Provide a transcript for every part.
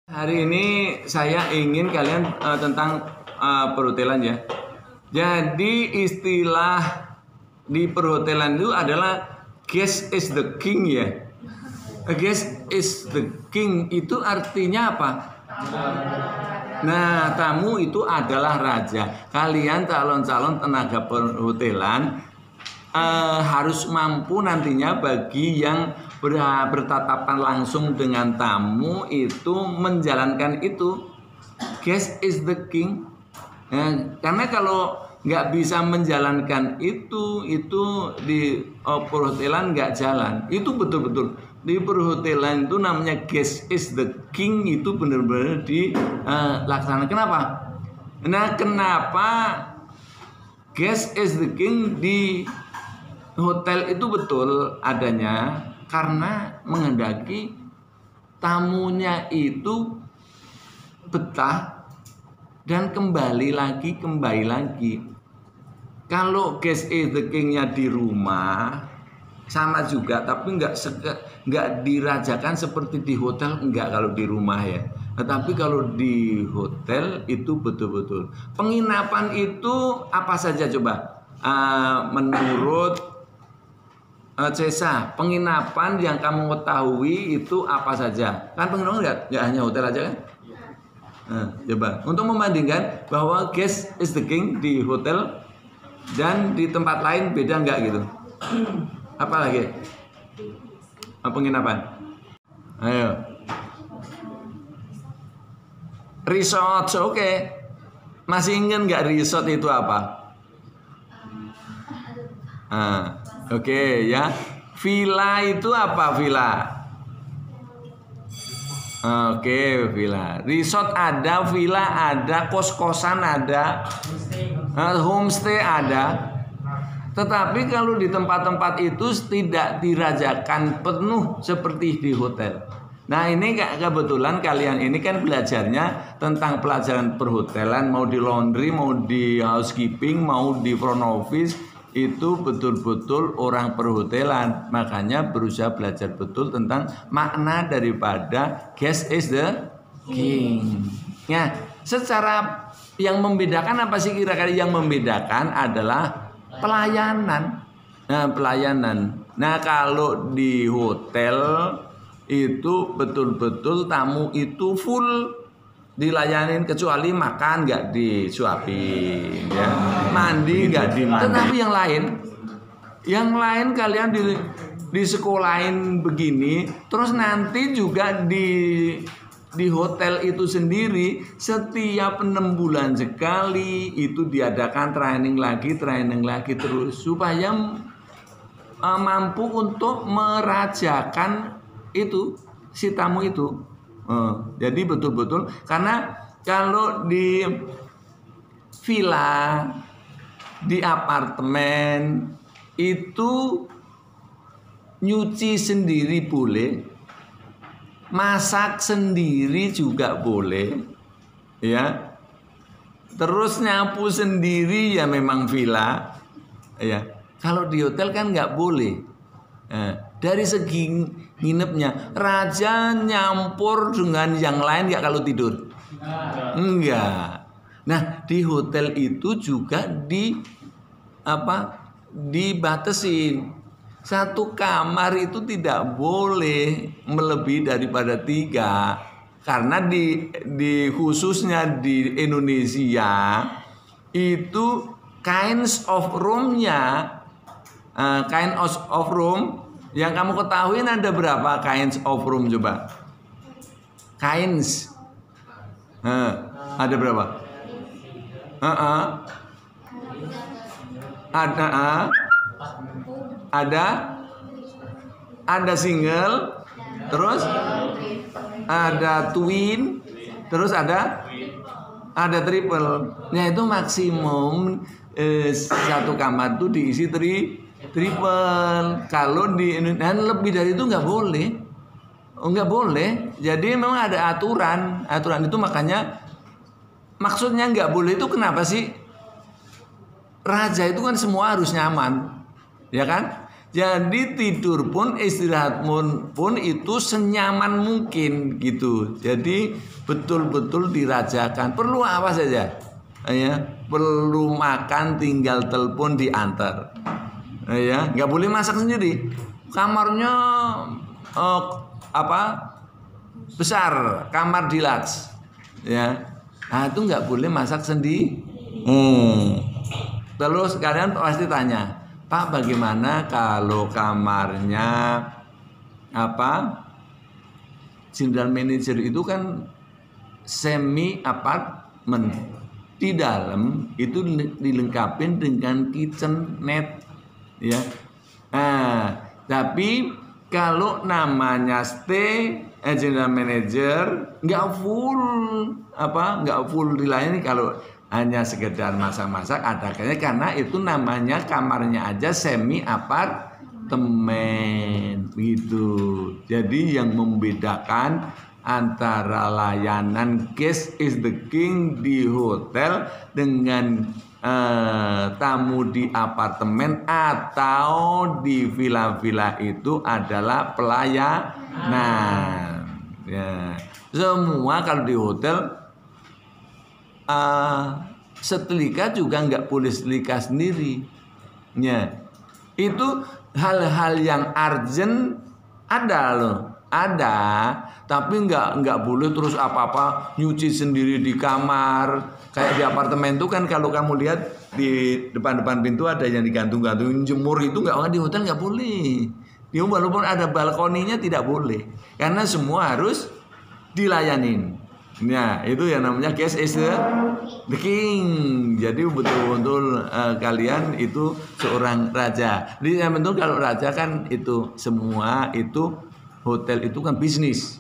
Hari ini saya ingin kalian tentang perhotelan ya. Jadi istilah di perhotelan itu adalah guest is the king ya. Guest is the king itu artinya apa? Nah, tamu itu adalah raja. Kalian calon-calon tenaga perhotelan harus mampu nantinya bagi yang bertatapan langsung dengan tamu itu menjalankan itu. Guest is the king. Karena kalau nggak bisa menjalankan itu di perhotelan nggak jalan. Itu betul-betul di perhotelan itu namanya guest is the king, itu benar-benar dilaksanakan. Kenapa? Nah, kenapa guest is the king di hotel itu betul adanya? Karena menghendaki tamunya itu betah dan kembali lagi. Kalau guest is the king-nya di rumah sama juga, tapi nggak dirajakan seperti di hotel, enggak kalau di rumah ya. Tetapi kalau di hotel itu betul-betul penginapan itu apa saja coba? Menurut Cesa, penginapan yang kamu ketahui itu apa saja? Kan penginapan nggak hanya hotel aja kan? Coba untuk membandingkan bahwa guest is the king di hotel dan di tempat lain beda nggak gitu? Apa lagi? Penginapan. Ayo. Resort, oke. Masih ingat nggak resort itu apa? Oke ya. Villa itu apa villa? Oke, villa. Resort ada, villa ada, kos-kosan ada, homestay ada. Tetapi kalau di tempat-tempat itu tidak dirajakan penuh seperti di hotel. Nah, ini kebetulan kalian ini kan belajarnya tentang pelajaran perhotelan, mau di laundry, mau di housekeeping, mau di front office, itu betul-betul orang perhotelan. Makanya berusaha belajar betul tentang makna daripada guest is the king. Ya, secara yang membedakan apa sih kira-kira? Yang membedakan adalah pelayanan. Nah, pelayanan. Nah, kalau di hotel itu betul-betul tamu itu full dilayanin, kecuali makan nggak disuapin, ya, mandi nggak dimandi. Tetapi yang lain kalian di sekolahin begini, terus nanti juga di hotel itu sendiri setiap 6 bulan sekali itu diadakan training lagi terus supaya mampu untuk merajakan itu si tamu itu. Jadi betul-betul, karena kalau di villa, di apartemen itu nyuci sendiri boleh, masak sendiri juga boleh, ya. Terus nyapu sendiri ya memang villa, ya. Kalau di hotel kan nggak boleh. Dari segi nginepnya, raja nyampur dengan yang lain nggak kalau tidur? Enggak. Nah, di hotel itu juga dibatasin. Satu kamar itu tidak boleh melebihi daripada 3. Karena di khususnya di Indonesia itu kinds of room-nya, kind of room yang kamu ketahui ada berapa kinds of room coba? Kinds. Ada berapa? Ada single, terus ada twin, terus ada triple. Nah, itu maksimum satu kamar tuh diisi triple. Kalau di Indonesia lebih dari itu nggak boleh. Jadi memang ada aturan itu, makanya maksudnya nggak boleh itu kenapa sih? Raja itu kan semua harus nyaman, ya kan? Jadi tidur pun, istirahat pun itu senyaman mungkin gitu. Jadi betul-betul dirajakan. Perlu apa saja? Ya, perlu makan tinggal telepon diantar. Ya, nggak boleh masak sendiri. Kamarnya besar, kamar deluxe. Ya, nah itu nggak boleh masak sendiri. Terus kalian pasti tanya, Pak, bagaimana kalau kamarnya general manager itu kan semi apartemen, di dalam itu dilengkapi dengan kitchenette, ya. Nah, tapi kalau namanya stay general manager nggak full dilayani. Kalau hanya sekedar masak-masak ada kayaknya, karena itu namanya kamarnya aja semi apartemen gitu. Jadi yang membedakan antara layanan guest is the king di hotel dengan tamu di apartemen atau di villa-villa itu adalah pelayanan. Ya, semua kalau di hotel setrika juga nggak boleh setrika sendiri. Ya, itu hal-hal yang urgent ada loh, tapi nggak boleh terus apa-apa nyuci sendiri di kamar. Kayak di apartemen itu kan, kalau kamu lihat di depan pintu ada yang digantung-gantungin jemur, itu nggak, di hotel nggak boleh. Dia walaupun ada balkoninya tidak boleh, karena semua harus dilayanin. Nah, itu yang namanya guest is the king. Jadi betul-betul kalian itu seorang raja. Jadi yang betul kalau raja kan itu semua itu, hotel itu kan bisnis.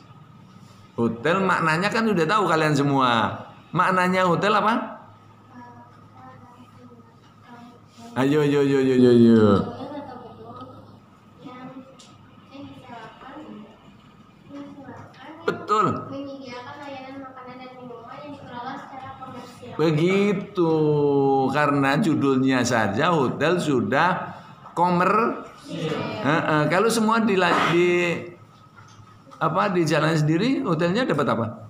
Hotel maknanya kan udah tahu kalian semua. Maknanya hotel apa? Ayo. Betul. Begitu, karena judulnya saja hotel sudah kalau semua di jalan sendiri, hotelnya dapat apa?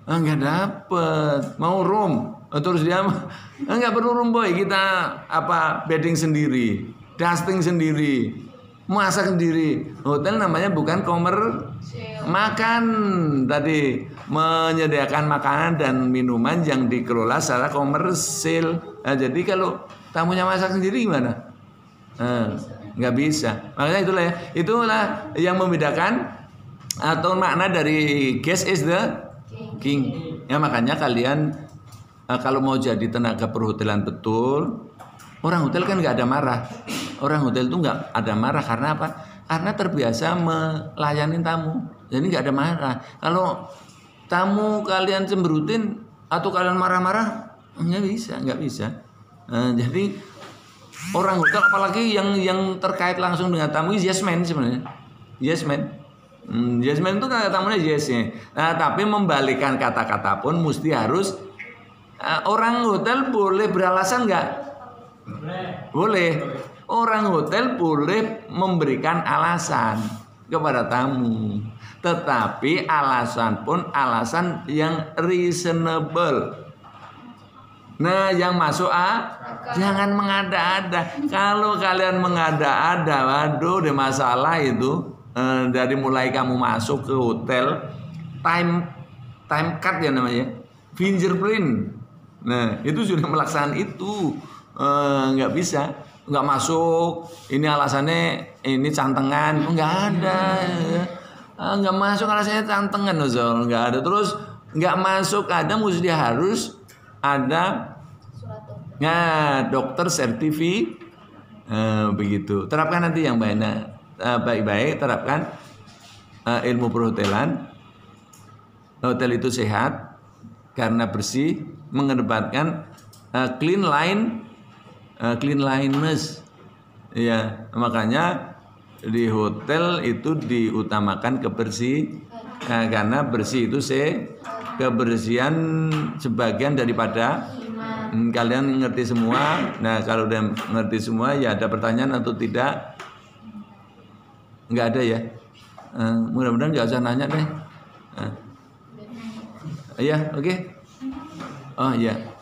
Enggak dapat. Mau room, terus dia enggak perlu room boy, kita bedding sendiri, dusting sendiri, masak sendiri. Hotel namanya bukan makan tadi, menyediakan makanan dan minuman yang dikelola secara komersil. Nah, jadi kalau tamunya masak sendiri gimana? Nggak bisa. Makanya itulah yang membedakan atau makna dari guest is the king. Ya, makanya kalian kalau mau jadi tenaga perhotelan betul, orang hotel kan nggak ada marah. Orang hotel itu nggak ada marah karena apa? Karena terbiasa melayani tamu. Jadi nggak ada marah. Kalau tamu kalian cemberutin atau kalian marah-marah, nggak bisa. Jadi orang hotel apalagi yang terkait langsung dengan tamu, yes man sebenarnya. Yes man. Yes man itu kata tamunya yes ya. Nah, tapi membalikan kata-kata pun mesti harus orang hotel boleh beralasan nggak? Boleh. Orang hotel boleh memberikan alasan kepada tamu, tetapi alasan pun alasan yang reasonable. Nah, yang masuk jangan mengada-ada. Kalau kalian mengada-ada, waduh, ada masalah itu. Dari mulai kamu masuk ke hotel, time card ya namanya, fingerprint. Nah, itu sudah melaksanakan itu, nggak bisa. Nggak masuk, ini alasannya ini cantengan, nggak ada, nggak masuk alasannya cantengan, nggak ada. Terus nggak masuk ada mesti harus ada dokter sertifikat, begitu. Terapkan nanti yang baik-baik, terapkan ilmu perhotelan. Hotel itu sehat karena bersih, mengedepankan cleanliness, ya, makanya di hotel itu diutamakan kebersihan, karena bersih itu kebersihan sebagian daripada kalian ngerti semua. Nah, kalau udah ngerti semua, ya ada pertanyaan atau tidak? Nggak ada ya. Mudah-mudahan nggak usah nanya deh. Iya, oke. Oh iya.